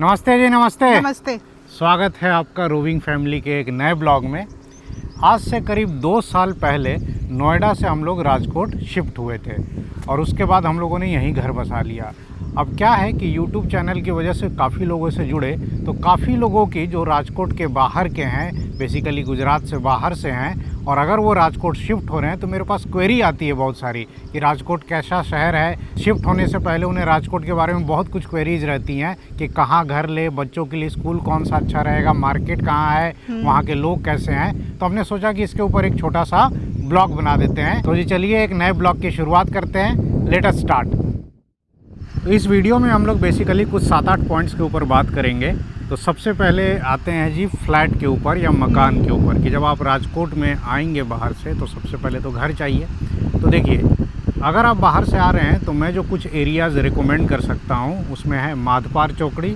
नमस्ते जी, नमस्ते। नमस्ते। स्वागत है आपका रोविंग फैमिली के एक नए ब्लॉग में। आज से करीब 2 साल पहले नोएडा से हम लोग राजकोट शिफ्ट हुए थे और उसके बाद हम लोगों ने यहीं घर बसा लिया। अब क्या है कि YouTube चैनल की वजह से काफ़ी लोगों से जुड़े, तो काफ़ी लोगों की जो राजकोट के बाहर के हैं, बेसिकली गुजरात से बाहर से हैं, और अगर वो राजकोट शिफ्ट हो रहे हैं तो मेरे पास क्वेरी आती है बहुत सारी कि राजकोट कैसा शहर है। शिफ्ट होने से पहले उन्हें राजकोट के बारे में बहुत कुछ क्वेरीज रहती हैं कि कहाँ घर ले, बच्चों के लिए स्कूल कौन सा अच्छा रहेगा, मार्केट कहाँ है, वहाँ के लोग कैसे हैं। तो हमने सोचा कि इसके ऊपर एक छोटा सा ब्लॉग बना देते हैं। तो जी चलिए एक नए ब्लॉग की शुरुआत करते हैं। Let us start. तो इस वीडियो में हम लोग बेसिकली कुछ 7-8 पॉइंट्स के ऊपर बात करेंगे। तो सबसे पहले आते हैं जी फ्लैट के ऊपर या मकान के ऊपर, कि जब आप राजकोट में आएंगे बाहर से तो सबसे पहले तो घर चाहिए। तो देखिए, अगर आप बाहर से आ रहे हैं तो मैं जो कुछ एरियाज़ रिकमेंड कर सकता हूँ उसमें है माधपार चौकड़ी,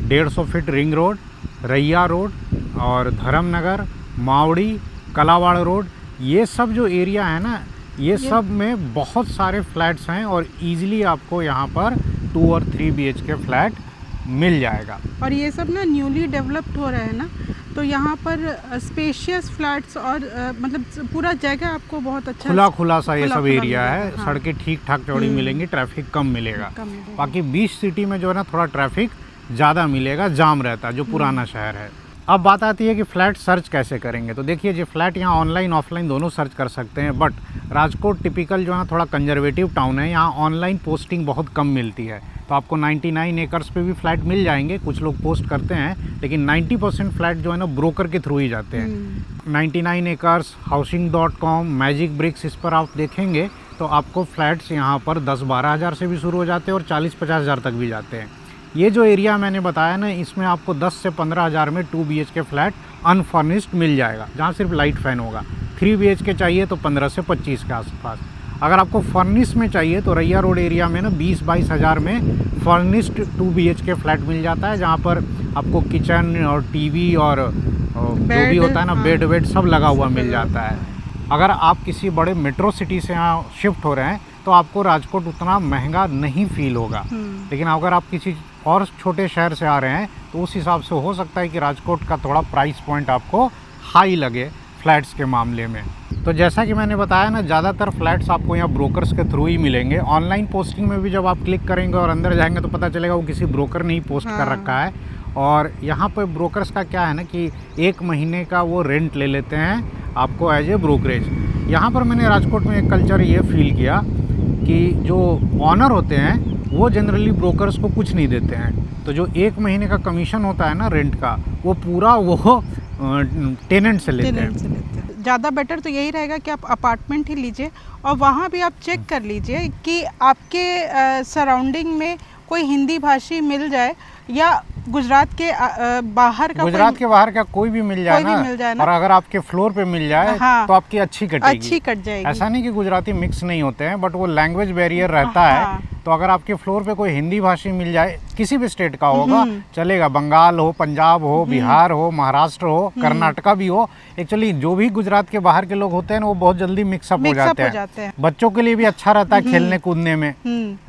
150 फीट रिंग रोड, रैया रोड और धर्मनगर, मावड़ी, कलावाड़ रोड। ये सब जो एरिया है ना, ये सब में बहुत सारे फ्लैट्स हैं और इजीली आपको यहाँ पर 2 और 3 BHK फ्लैट मिल जाएगा। और ये सब ना न्यूली डेवलप्ड हो रहा है ना, तो यहाँ पर स्पेशियस फ्लैट्स और मतलब पूरा जगह आपको बहुत अच्छा खुला सा ये सब एरिया है। हाँ। सड़कें ठीक ठाक चौड़ी मिलेंगी, ट्रैफिक कम मिलेगा। बाकी बीच सिटी में जो है ना थोड़ा ट्रैफिक ज़्यादा मिलेगा, जाम रहता है जो पुराना शहर है। अब बात आती है कि फ़्लैट सर्च कैसे करेंगे। तो देखिए जी, फ्लैट यहाँ ऑनलाइन ऑफलाइन दोनों सर्च कर सकते हैं, बट राजकोट टिपिकल जो है ना थोड़ा कंजर्वेटिव टाउन है, यहाँ ऑनलाइन पोस्टिंग बहुत कम मिलती है। तो आपको 99 एकर्स पे भी फ्लैट मिल जाएंगे, कुछ लोग पोस्ट करते हैं, लेकिन 90% फ्लैट जो है ना ब्रोकर के थ्रू ही जाते हैं। 99 एकर्स, हाउसिंग.com, मैजिक ब्रिक्स, इस पर आप देखेंगे तो आपको फ्लैट्स यहाँ पर 10-12 हज़ार से भी शुरू हो जाते हैं और 40-50 हज़ार तक भी जाते हैं। ये जो एरिया मैंने बताया ना, इसमें आपको 10 से 15 हज़ार में 2 BHK फ्लैट अनफर्निश्ड मिल जाएगा, जहाँ सिर्फ लाइट फैन होगा। 3 BHK चाहिए तो 15 से 25 के आसपास। अगर आपको फर्निश में चाहिए तो रैया रोड एरिया में ना 20-22 हज़ार में फर्निश्ड 2 BHK फ्लैट मिल जाता है, जहाँ पर आपको किचन और टीवी और जो भी होता है ना, बेड वेड सब लगा हुआ मिल जाता है। अगर आप किसी बड़े मेट्रो सिटी से यहाँ शिफ्ट हो रहे हैं तो आपको राजकोट उतना महंगा नहीं फील होगा, लेकिन अगर आप किसी और छोटे शहर से आ रहे हैं तो उस हिसाब से हो सकता है कि राजकोट का थोड़ा प्राइस पॉइंट आपको हाई लगे फ्लैट्स के मामले में। तो जैसा कि मैंने बताया ना, ज़्यादातर फ्लैट्स आपको यहाँ ब्रोकर्स के थ्रू ही मिलेंगे। ऑनलाइन पोस्टिंग में भी जब आप क्लिक करेंगे और अंदर जाएंगे तो पता चलेगा वो किसी ब्रोकर ने ही पोस्ट कर रखा है। और यहाँ पर ब्रोकर्स का क्या है ना कि 1 महीने का वो रेंट ले लेते हैं आपको एज ए ब्रोकरेज। यहाँ पर मैंने राजकोट में एक कल्चर ये फील किया कि जो ऑनर होते हैं वो जनरली ब्रोकर्स को कुछ नहीं देते हैं। तो जो 1 महीने का कमीशन होता है ना रेंट का, वो पूरा वो टेनेंट से लेते हैं। ज़्यादा बेटर तो यही रहेगा कि आप अपार्टमेंट ही लीजिए और वहाँ भी आप चेक कर लीजिए कि आपके सराउंडिंग में कोई हिंदी भाषी मिल जाए या गुजरात के बाहर का कोई भी मिल जाए ना। और अगर आपके फ्लोर पे मिल जाए तो आपकी अच्छी कट जाएगी। ऐसा नहीं कि गुजराती मिक्स नहीं होते हैं, बट वो लैंग्वेज बैरियर रहता है। तो अगर आपके फ्लोर पे कोई हिंदी भाषी मिल जाए, किसी भी स्टेट का होगा चलेगा, बंगाल हो, पंजाब हो, बिहार हो, महाराष्ट्र हो, कर्नाटका भी हो। एक्चुअली जो भी गुजरात के बाहर के लोग होते हैं ना, वो बहुत जल्दी मिक्सअप हो जाते हैं। बच्चों के लिए भी अच्छा रहता है खेलने कूदने में।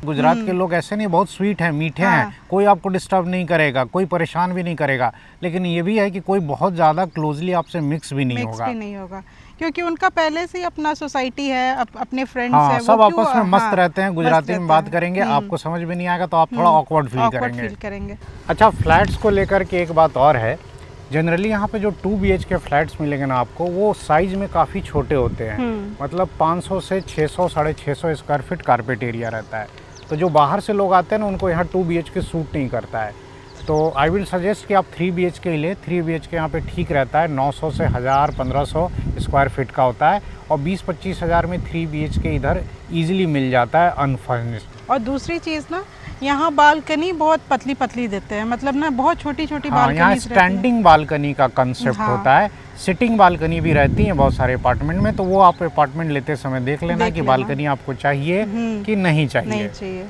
गुजरात के लोग ऐसे नहीं, बहुत स्वीट है, मीठे हैं, कोई आपको डिस्टर्ब नहीं करेगा, कोई परेशान भी नहीं करेगा। लेकिन ये भी है कि कोई बहुत ज़्यादा क्लोजली आपसे मिक्स भी नहीं होगा, क्योंकि उनका पहले से ही अपना सोसाइटी है, अपने फ्रेंड्स हैं, सब आपस में मस्त रहते हैं। गुजराती में बात करेंगे, आपको समझ में नहीं आएगा तो आप थोड़ा ऑकवर्ड फील करेंगे। अच्छा, फ्लैट्स को लेकर के एक बात और है, जनरली यहाँ पे जो 2 BHK फ्लैट्स मिलेंगे ना आपको, वो साइज में काफ़ी छोटे होते हैं। मतलब 500 से 600, 650 स्क्वायर फीट कारपेट एरिया रहता है। तो जो बाहर से लोग आते हैं ना, उनको यहाँ 2 BHK सूट नहीं करता है। तो आई विल सजेस्ट कि आप 3 BHK ही ले। 3 BHK यहाँ पे ठीक रहता है, 900 से 1000, 1500 स्क्वायर फीट का होता है और 20-25 हज़ार में 3 BHK इधर इजीली मिल जाता है अनफर्निश्ड। और दूसरी चीज़ ना, यहाँ बालकनी बहुत पतली पतली देते हैं, मतलब ना बहुत छोटी छोटी बालकनी। यहाँ स्टैंडिंग बालकनी का कंसेप्ट होता है। सिटिंग बालकनी भी रहती है बहुत सारे अपार्टमेंट में, तो वो आप अपार्टमेंट लेते समय देख लेना कि बालकनी आपको चाहिए कि नहीं चाहिए।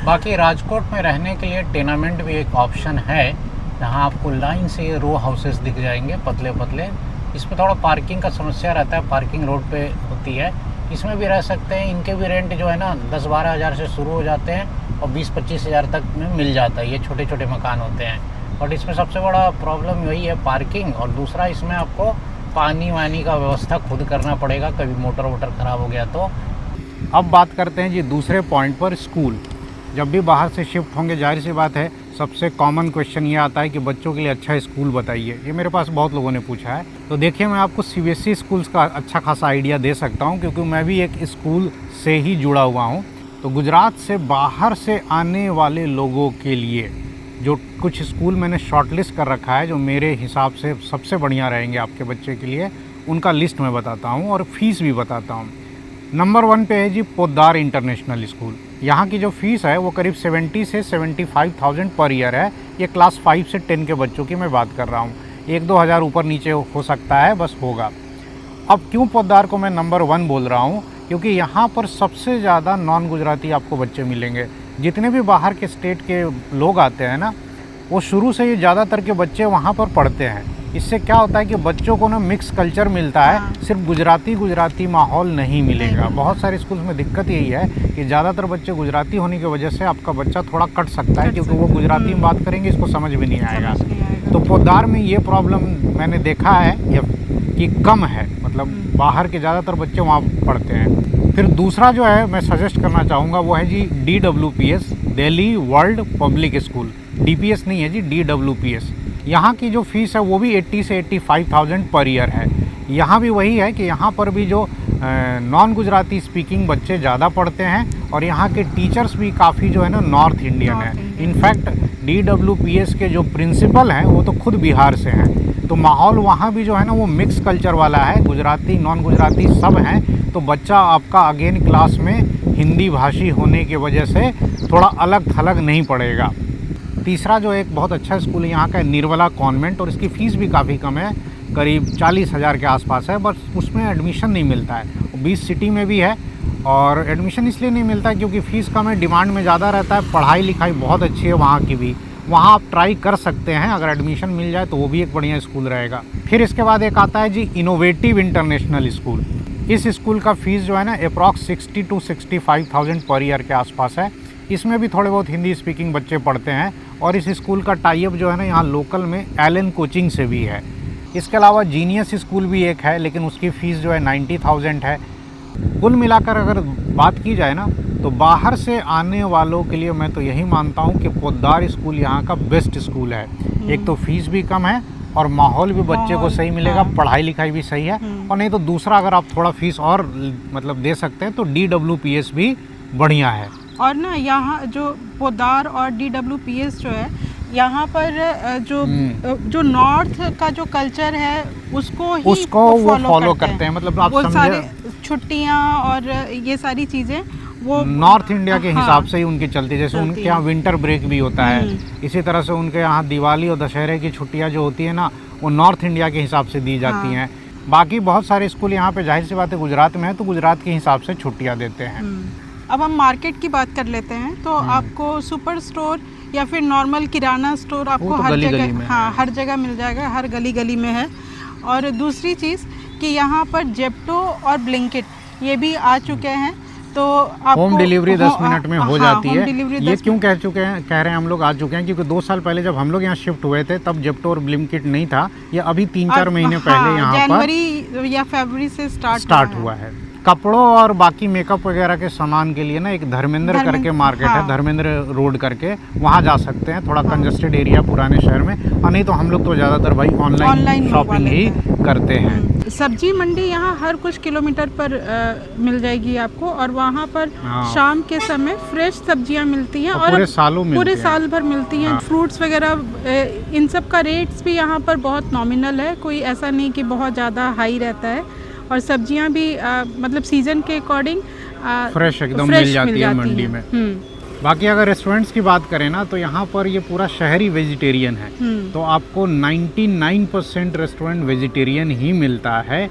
बाकी राजकोट में रहने के लिए टेनामेंट भी एक ऑप्शन है, जहाँ आपको लाइन से रो हाउसेस दिख जाएंगे पतले पतले। इसमें थोड़ा पार्किंग का समस्या रहता है, पार्किंग रोड पे होती है, इसमें भी रह सकते हैं। इनके भी रेंट जो है ना 10-12 हज़ार से शुरू हो जाते हैं और 20-25 हज़ार तक में मिल जाता है। ये छोटे छोटे मकान होते हैं। बट इसमें सबसे बड़ा प्रॉब्लम यही है पार्किंग, और दूसरा इसमें आपको पानी वानी का व्यवस्था खुद करना पड़ेगा, कभी मोटर वोटर ख़राब हो गया तो। अब बात करते हैं जी दूसरे पॉइंट पर, स्कूल। जब भी बाहर से शिफ्ट होंगे, जाहिर सी बात है सबसे कॉमन क्वेश्चन ये आता है कि बच्चों के लिए अच्छा स्कूल बताइए। ये मेरे पास बहुत लोगों ने पूछा है। तो देखिए, मैं आपको CBSE स्कूल्स का अच्छा खासा आइडिया दे सकता हूँ, क्योंकि मैं भी एक स्कूल से ही जुड़ा हुआ हूँ। तो गुजरात से बाहर से आने वाले लोगों के लिए जो कुछ स्कूल मैंने शॉर्टलिस्ट कर रखा है, जो मेरे हिसाब से सबसे बढ़िया रहेंगे आपके बच्चे के लिए, उनका लिस्ट मैं बताता हूँ और फ़ीस भी बताता हूँ। नंबर 1 पे है जी पोद्दार इंटरनेशनल स्कूल। यहाँ की जो फ़ीस है वो करीब 70 से 75,000 पर ईयर है। ये क्लास 5 से 10 के बच्चों की मैं बात कर रहा हूँ। 1-2 हज़ार ऊपर नीचे हो सकता है, बस होगा। अब क्यों पोद्दार को मैं नंबर 1 बोल रहा हूँ? क्योंकि यहाँ पर सबसे ज़्यादा नॉन गुजराती आपको बच्चे मिलेंगे। जितने भी बाहर के स्टेट के लोग आते हैं ना, वो शुरू से ही ज़्यादातर के बच्चे वहाँ पर पढ़ते हैं। इससे क्या होता है कि बच्चों को ना मिक्स कल्चर मिलता है। हाँ। सिर्फ गुजराती माहौल नहीं मिलेगा। बहुत सारे स्कूल में दिक्कत यही है कि ज़्यादातर बच्चे गुजराती होने की वजह से आपका बच्चा थोड़ा कट सकता है, क्योंकि वो गुजराती में बात करेंगे, इसको समझ भी नहीं आएगा। तो पोद्दार में ये प्रॉब्लम मैंने देखा है कि कम है, मतलब बाहर के ज़्यादातर बच्चे वहाँ पढ़ते हैं। फिर दूसरा जो है मैं सजेस्ट करना चाहूँगा वो है जी DWPS, Delhi world public school. DPS नहीं है जी, DWPS। यहाँ की जो फ़ीस है वो भी 80 से 85,000 पर ईयर है। यहाँ भी वही है कि यहाँ पर भी जो नॉन गुजराती स्पीकिंग बच्चे ज़्यादा पढ़ते हैं, और यहाँ के टीचर्स भी काफ़ी जो है ना नॉर्थ इंडियन है। इनफैक्ट DWPS के जो प्रिंसिपल हैं वो तो खुद बिहार से हैं। तो माहौल वहाँ भी जो है ना वो मिक्स कल्चर वाला है, गुजराती नॉन गुजराती सब हैं। तो बच्चा आपका अगेन क्लास में हिंदी भाषी होने की वजह से थोड़ा अलग थलग नहीं पड़ेगा। तीसरा जो एक बहुत अच्छा स्कूल है यहाँ का, निर्मला कॉन्वेंट, और इसकी फ़ीस भी काफ़ी कम है, करीब 40 हज़ार के आसपास है। बस उसमें एडमिशन नहीं मिलता है। 20 सिटी में भी है, और एडमिशन इसलिए नहीं मिलता है क्योंकि फ़ीस कम है, डिमांड में ज़्यादा रहता है। पढ़ाई लिखाई बहुत अच्छी है वहाँ की भी। वहाँ आप ट्राई कर सकते हैं, अगर एडमिशन मिल जाए तो वो भी एक बढ़िया स्कूल रहेगा। फिर इसके बाद एक आता है जी इनोवेटिव इंटरनेशनल स्कूल। इस स्कूल का फ़ीस जो है ना अप्रॉक्स 60 to 65,000 पर ईयर के आसपास है। इसमें भी थोड़े बहुत हिंदी स्पीकिंग बच्चे पढ़ते हैं, और इस स्कूल का टाई अप जो है ना यहाँ लोकल में एलन कोचिंग से भी है। इसके अलावा जीनियस स्कूल भी एक है, लेकिन उसकी फ़ीस जो है 90,000 है। कुल मिलाकर अगर बात की जाए ना, तो बाहर से आने वालों के लिए मैं तो यही मानता हूँ कि पोद्दार स्कूल यहाँ का बेस्ट स्कूल है। एक तो फ़ीस भी कम है, और माहौल भी बच्चे को सही मिलेगा, पढ़ाई लिखाई भी सही है। और नहीं तो दूसरा, अगर आप थोड़ा फ़ीस और मतलब दे सकते हैं तो DWPS भी बढ़िया है। और ना यहाँ जो पोद्दार और DWPS जो है, यहाँ पर जो नॉर्थ का जो कल्चर है उसको वो फॉलो करते हैं। मतलब आप वो सारे छुट्टियाँ और ये सारी चीज़ें वो नॉर्थ इंडिया के हिसाब से ही उनकी चलती है। जैसे उनके यहाँ विंटर ब्रेक भी होता है, इसी तरह से उनके यहाँ दिवाली और दशहरे की छुट्टियाँ जो होती है ना, वो नॉर्थ इंडिया के हिसाब से दी जाती हैं। बाकी बहुत सारे स्कूल यहाँ पे जाहिर सी बात है गुजरात में है, तो गुजरात के हिसाब से छुट्टियाँ देते हैं। अब हम मार्केट की बात कर लेते हैं। तो आपको सुपर स्टोर या फिर नॉर्मल किराना स्टोर आपको हर जगह, हर जगह मिल जाएगा, हर गली गली में है। और दूसरी चीज़ कि यहाँ पर जेप्टो और ब्लिंकिट ये भी आ चुके हैं। तो आपको होम डिलीवरी 10 मिनट में हो जाती है। ये क्यों कह रहे हैं हम लोग आ चुके हैं, क्योंकि 2 साल पहले जब हम लोग यहाँ शिफ्ट हुए थे तब जेप्टो और ब्लिंकिट नहीं था। ये अभी 3-4 महीने पहले यहाँ पर जनवरी या फरवरी से स्टार्ट हुआ है। कपड़ों और बाकी मेकअप वगैरह के सामान के लिए ना एक धर्मेंद्र करके मार्केट है, धर्मेंद्र रोड करके, वहाँ जा सकते हैं। थोड़ा कंजस्टेड एरिया पुराने शहर में, और नहीं तो हम लोग तो ज़्यादातर भाई ऑनलाइन शॉपिंग ही करते हैं। सब्जी मंडी यहाँ हर कुछ किलोमीटर पर मिल जाएगी आपको, और वहाँ पर शाम के समय फ्रेश सब्जियाँ मिलती हैं, और पूरे साल भर मिलती हैं। फ्रूट्स वगैरह इन सब का रेट्स भी यहाँ पर बहुत नॉमिनल है, कोई ऐसा नहीं कि बहुत ज़्यादा हाई रहता है। और सब्जियां भी मतलब सीजन के अकॉर्डिंग फ्रेश एकदम मिल जाती है मंडी में। बाकी अगर रेस्टोरेंट्स की बात करें ना, तो यहाँ पर ये पूरा शहरी वेजिटेरियन है। तो आपको 99% रेस्टोरेंट वेजिटेरियन ही मिलता है।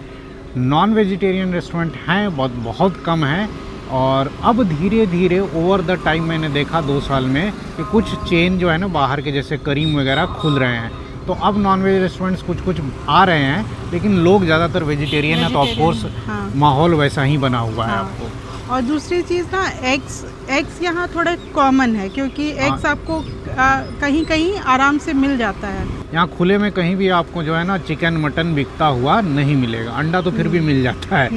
नॉन वेजिटेरियन रेस्टोरेंट हैं बहुत कम है। और अब धीरे धीरे ओवर द टाइम मैंने देखा 2 साल में कि कुछ चेन जो है ना बाहर के, जैसे करीम वगैरह खुल रहे हैं। तो तो अब नॉनवेज रेस्टोरेंट्स कुछ कुछ आ रहे हैं, लेकिन लोग ज़्यादातर वेजिटेरियन है, तो ऑफकोर्स माहौल वैसा ही बना हुआ है आपको। और दूसरी चीज़ ना, एग्स यहाँ थोड़े कॉमन है, क्योंकि एग्स आपको कहीं कहीं आराम से मिल जाता है। यहाँ खुले में कहीं भी आपको जो है ना चिकन मटन बिकता हुआ नहीं मिलेगा, अंडा तो फिर भी मिल जाता है।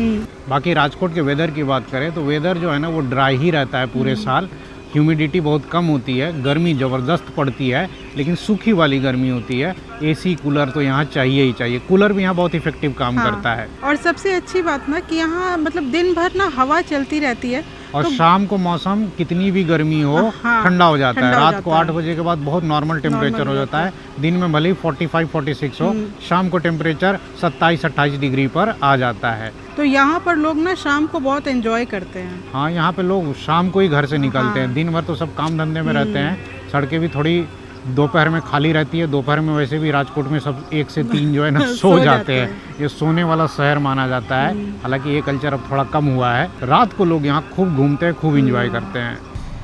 बाकी राजकोट के वेदर की बात करें तो वेदर जो है ना वो ड्राई ही रहता है पूरे साल। ह्यूमिडिटी बहुत कम होती है, गर्मी ज़बरदस्त पड़ती है, लेकिन सूखी वाली गर्मी होती है। एसी कूलर तो यहाँ चाहिए ही चाहिए। कूलर भी यहाँ बहुत इफेक्टिव काम करता है। और सबसे अच्छी बात ना कि यहाँ मतलब दिन भर ना हवा चलती रहती है, और शाम को मौसम कितनी भी गर्मी हो ठंडा हो जाता है। रात को 8 बजे के बाद बहुत नॉर्मल टेम्परेचर हो जाता है। दिन में भले ही 45-46 हो, शाम को टेम्परेचर 27-28 डिग्री पर आ जाता है। तो यहाँ पर लोग ना शाम को बहुत एंजॉय करते हैं। हाँ, यहाँ पे लोग शाम को ही घर से निकलते हैं। दिन भर तो सब काम धंधे में रहते हैं। सड़कें भी थोड़ी दोपहर में खाली रहती है। दोपहर में वैसे भी राजकोट में सब 1 से 3 जो है ना सो जाते हैं। ये सोने वाला शहर माना जाता है। हालांकि ये कल्चर अब थोड़ा कम हुआ है। रात को लोग यहाँ खूब घूमते हैं, खूब इंजॉय करते हैं।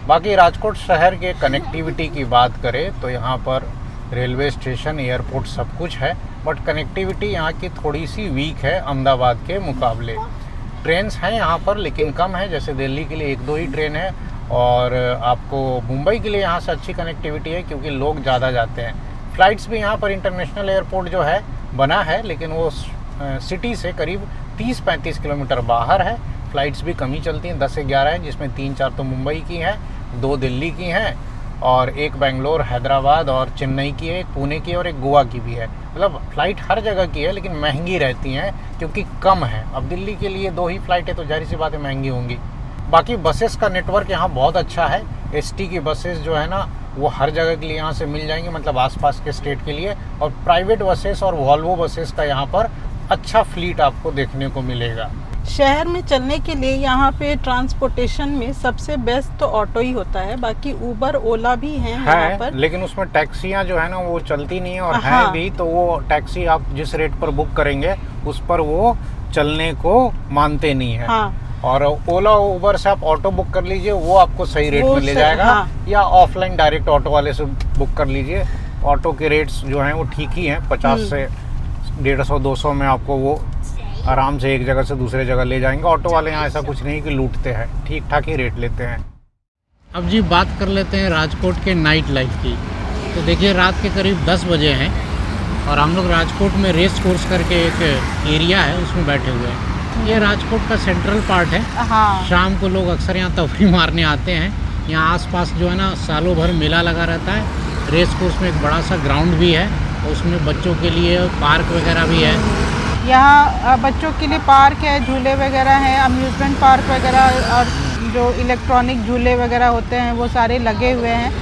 बाकी राजकोट शहर के कनेक्टिविटी की बात करें तो यहाँ पर रेलवे स्टेशन, एयरपोर्ट सब कुछ है, बट कनेक्टिविटी यहाँ की थोड़ी सी वीक है अहमदाबाद के मुकाबले। ट्रेन्स हैं यहाँ पर लेकिन कम है, जैसे दिल्ली के लिए 1-2 ही ट्रेन है, और आपको मुंबई के लिए यहाँ से अच्छी कनेक्टिविटी है क्योंकि लोग ज़्यादा जाते हैं। फ़्लाइट्स भी यहाँ पर इंटरनेशनल एयरपोर्ट जो है बना है, लेकिन वो सिटी से करीब 30-35 किलोमीटर बाहर है। फ़्लाइट्स भी कम ही चलती हैं, 10 से 11 हैं, जिसमें 3-4 तो मुंबई की हैं, 2 दिल्ली की हैं, और एक बेंगलोर, हैदराबाद और चेन्नई की है, एक पुणे की और एक गोवा की भी है। मतलब फ़्लाइट हर जगह की है, लेकिन महंगी रहती हैं क्योंकि कम है। अब दिल्ली के लिए 2 ही फ़्लाइट है तो जाहिर सी बात है महंगी होंगी। बाकी बसेस का नेटवर्क यहाँ बहुत अच्छा है। एसटी की बसेस जो है ना वो हर जगह के लिए यहाँ से मिल जाएंगी, मतलब आसपास के स्टेट के लिए। और प्राइवेट बसेस और वॉल्वो बसेस का यहाँ पर अच्छा फ्लीट आपको देखने को मिलेगा। शहर में चलने के लिए यहाँ पे ट्रांसपोर्टेशन में सबसे बेस्ट तो ऑटो ही होता है। बाकी उबर, ओला भी हैं यहाँ पर, लेकिन उसमें टैक्सियाँ जो है ना वो चलती नहीं है, और हैं भी तो वो टैक्सी आप जिस रेट पर बुक करेंगे उस पर वो चलने को मानते नहीं है। और ओला उबर से आप ऑटो बुक कर लीजिए, वो आपको सही रेट में ले जाएगा। या ऑफलाइन डायरेक्ट ऑटो वाले से बुक कर लीजिए। ऑटो के रेट्स जो हैं वो ठीक ही हैं, 50 से 150-200 में आपको वो आराम से एक जगह से दूसरे जगह ले जाएंगे। ऑटो वाले यहाँ ऐसा कुछ नहीं कि लूटते हैं, ठीक ठाक ही रेट लेते हैं। अब जी बात कर लेते हैं राजकोट के नाइट लाइफ की। तो देखिए रात के करीब 10 बजे हैं और हम लोग राजकोट में रेस कोर्स करके एक एरिया है उसमें बैठे हुए हैं। ये राजकोट का सेंट्रल पार्ट है। शाम को लोग अक्सर यहाँ तफरीह मारने आते हैं। यहाँ आसपास जो है ना सालों भर मेला लगा रहता है। रेस कोर्स में एक बड़ा सा ग्राउंड भी है, उसमें बच्चों के लिए पार्क वगैरह भी है। यहाँ बच्चों के लिए पार्क है, झूले वगैरह हैं, अम्यूज़मेंट पार्क वगैरह, और जो इलेक्ट्रॉनिक झूले वगैरह होते हैं वो सारे लगे हुए हैं।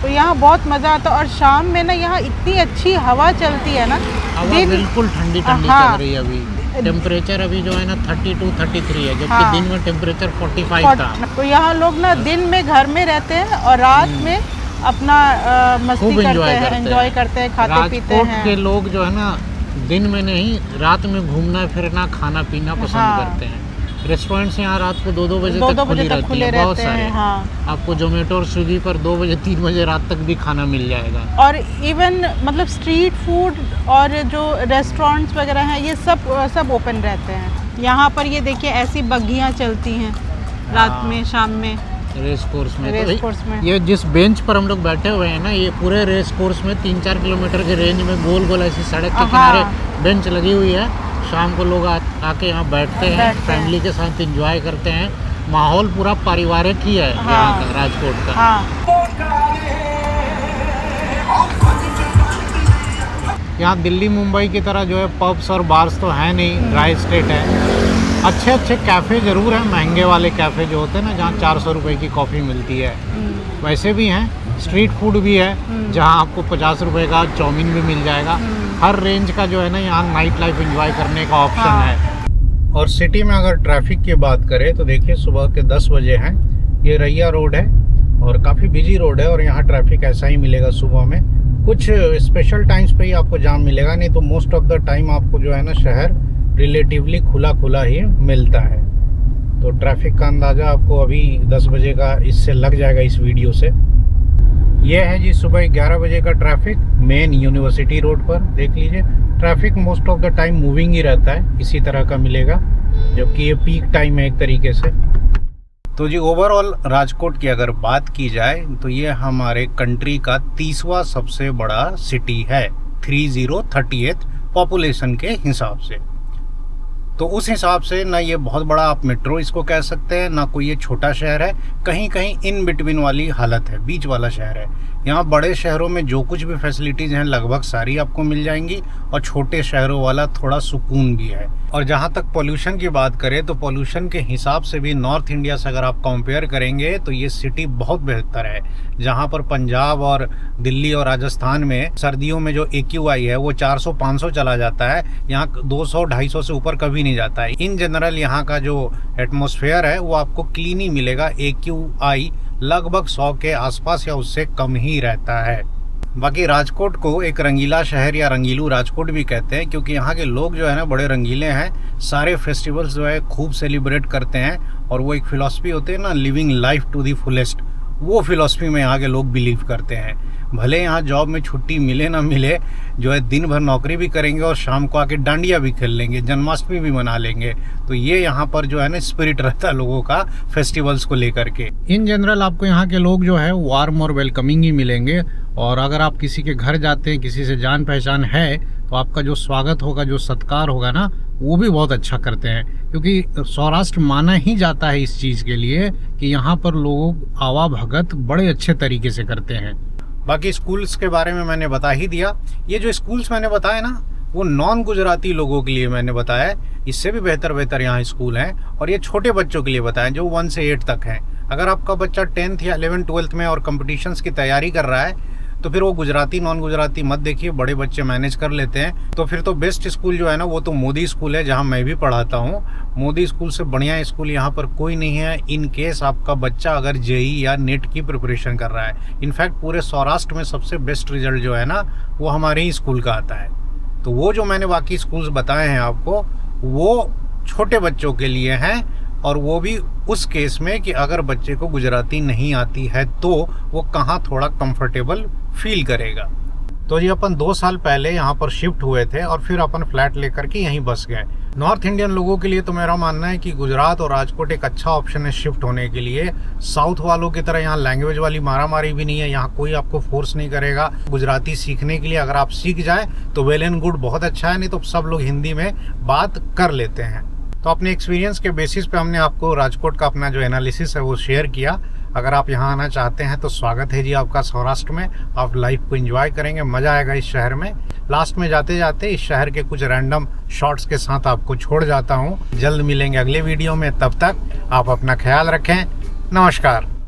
तो यहाँ बहुत मज़ा आता है। और शाम में ना यहाँ इतनी अच्छी हवा चलती है ना, हवा बिल्कुल ठंडी ठंडी चल रही है। अभी टेम्परेचर अभी जो है ना 32-33 है, जबकि दिन में टेम्परेचर 45 था। तो यहाँ लोग ना दिन में घर में रहते हैं और रात में अपना मस्ती एंजॉय करते हैं, खाते पीते हैं। राजकोट के लोग जो है ना दिन में नहीं, रात में घूमना फिरना, खाना पीना पसंद करते हैं। रेस्टोरेंट्स यहाँ रात को 2-2 बजे तक खुली रहती है, बहुत सारे। आपको जोमेटो और स्विगी पर 2 बजे 3 बजे रात तक भी खाना मिल जाएगा। और इवन मतलब स्ट्रीट फूड और जो रेस्टोरेंट्स वगैरह हैं ये सब ओपन रहते हैं। यहाँ पर ये देखिए ऐसी बग्घियाँ चलती हैं रात में, शाम में रेस कोर्स में। ये जिस बेंच पर हम लोग बैठे हुए हैं ना, ये पूरे रेस कोर्स में 3-4 किलोमीटर के रेंज में गोल गोल ऐसी सड़क के किनारे बेंच लगी हुई है। शाम को लोग आके यहाँ बैठते हैं, फैमिली के साथ एंजॉय करते हैं। माहौल पूरा पारिवारिक ही है यहाँ का, राजकोट का। यहाँ दिल्ली मुंबई की तरह जो है पब्स और बार्स तो है नहीं, ड्राई स्टेट है। अच्छे अच्छे कैफ़े ज़रूर हैं, महंगे वाले कैफ़े जो होते हैं ना जहाँ 400 रुपये की कॉफ़ी मिलती है, वैसे भी हैं। स्ट्रीट फूड भी है जहाँ आपको 50 रुपये का चाउमीन भी मिल जाएगा। हर रेंज का जो है ना यहाँ नाइट लाइफ एंजॉय करने का ऑप्शन है। और सिटी में अगर ट्रैफिक की बात करें तो देखिए सुबह के 10 बजे हैं, ये रैया रोड है और काफ़ी बिजी रोड है, और यहाँ ट्रैफिक ऐसा ही मिलेगा सुबह में। कुछ स्पेशल टाइम्स पे ही आपको जाम मिलेगा, नहीं तो मोस्ट ऑफ द टाइम आपको जो है ना शहर रिलेटिवली खुला ही मिलता है। तो ट्रैफिक का अंदाज़ा आपको अभी 10 बजे का इससे लग जाएगा, इस वीडियो से। ये है जी सुबह 11 बजे का ट्रैफिक मेन यूनिवर्सिटी रोड पर। देख लीजिए traffic most of the time moving ही रहता है, इसी तरह का मिलेगा, जबकि ये पीक टाइम है एक तरीके से। तो जी ओवरऑल राजकोट की अगर बात की जाए तो ये हमारे कंट्री का 30वां सबसे बड़ा सिटी है 3038 पॉपुलेशन के हिसाब से। तो उस हिसाब से ना ये बहुत बड़ा आप मेट्रो इसको कह सकते हैं, ना कोई ये छोटा शहर है, कहीं कहीं इन बिटवीन वाली हालत है, बीच वाला शहर है। यहाँ बड़े शहरों में जो कुछ भी फैसिलिटीज़ हैं लगभग सारी आपको मिल जाएंगी, और छोटे शहरों वाला थोड़ा सुकून भी है। और जहाँ तक पोल्यूशन की बात करें तो पोल्यूशन के हिसाब से भी नॉर्थ इंडिया से अगर आप कंपेयर करेंगे तो ये सिटी बहुत बेहतर है। जहाँ पर पंजाब और दिल्ली और राजस्थान में सर्दियों में जो AQI है वो 400-500 चला जाता है, यहाँ 200-250 से ऊपर कभी नहीं जाता है। इन जनरल यहाँ का जो एटमॉस्फेयर है वो आपको क्लीन ही मिलेगा, AQI लगभग 100 के आसपास या उससे कम ही रहता है। बाकी राजकोट को एक रंगीला शहर या रंगीलू राजकोट भी कहते हैं, क्योंकि यहाँ के लोग जो है ना बड़े रंगीले हैं, सारे फेस्टिवल्स जो है खूब सेलिब्रेट करते हैं, और वो एक फिलॉसफी होती है ना, living life to the fullest, वो फिलॉसफी में यहाँ के लोग बिलीव करते हैं। भले यहाँ जॉब में छुट्टी मिले ना मिले, जो है दिन भर नौकरी भी करेंगे और शाम को आके डांडिया भी खेल लेंगे, जन्माष्टमी भी मना लेंगे। तो ये यहाँ पर जो है ना स्पिरिट रहता है लोगों का फेस्टिवल्स को लेकर के। इन जनरल आपको यहाँ के लोग जो है वार्म और वेलकमिंग ही मिलेंगे, और अगर आप किसी के घर जाते हैं, किसी से जान पहचान है, तो आपका जो स्वागत होगा, जो सत्कार होगा ना, वो भी बहुत अच्छा करते हैं। क्योंकि सौराष्ट्र माना ही जाता है इस चीज़ के लिए कि यहाँ पर लोग आवाभगत बड़े अच्छे तरीके से करते हैं। बाकी स्कूल्स के बारे में मैंने बता ही दिया। ये जो स्कूल्स मैंने बताए ना, वो नॉन गुजराती लोगों के लिए मैंने बताया, इससे भी बेहतर यहाँ स्कूल हैं। और ये छोटे बच्चों के लिए बताएं जो 1 से 8 तक हैं। अगर आपका बच्चा 10th या 11th 12th में और कॉम्पिटिशन्स की तैयारी कर रहा है तो फिर वो गुजराती नॉन गुजराती मत देखिए, बड़े बच्चे मैनेज कर लेते हैं। तो फिर तो बेस्ट स्कूल जो है ना वो तो मोदी स्कूल है, जहाँ मैं भी पढ़ाता हूँ। मोदी स्कूल से बढ़िया स्कूल यहाँ पर कोई नहीं है, इन केस आपका बच्चा अगर JEE या नेट की प्रिपरेशन कर रहा है। इनफैक्ट पूरे सौराष्ट्र में सबसे बेस्ट रिजल्ट जो है ना वो हमारे ही स्कूल का आता है। तो वो जो मैंने बाकी स्कूल्स बताए हैं आपको, वो छोटे बच्चों के लिए हैं, और वो भी उस केस में कि अगर बच्चे को गुजराती नहीं आती है तो वो कहाँ थोड़ा कंफर्टेबल फील करेगा। तो जी अपन 2 साल पहले यहाँ पर शिफ्ट हुए थे, और फिर अपन फ्लैट लेकर के यहीं बस गए। नॉर्थ इंडियन लोगों के लिए तो मेरा मानना है कि गुजरात और राजकोट एक अच्छा ऑप्शन है शिफ्ट होने के लिए। साउथ वालों की तरह यहाँ लैंग्वेज वाली मारामारी भी नहीं है, यहाँ कोई आपको फोर्स नहीं करेगा गुजराती सीखने के लिए। अगर आप सीख जाए तो वेल एंड गुड, बहुत अच्छा है, नहीं तो सब लोग हिंदी में बात कर लेते हैं। तो अपने एक्सपीरियंस के बेसिस पे हमने आपको राजकोट का अपना जो एनालिसिस है वो शेयर किया। अगर आप यहाँ आना चाहते हैं तो स्वागत है जी आपका सौराष्ट्र में। आप लाइफ को एंजॉय करेंगे, मज़ा आएगा इस शहर में। लास्ट में जाते जाते इस शहर के कुछ रैंडम शॉट्स के साथ आपको छोड़ जाता हूँ। जल्द मिलेंगे अगले वीडियो में, तब तक आप अपना ख्याल रखें। नमस्कार।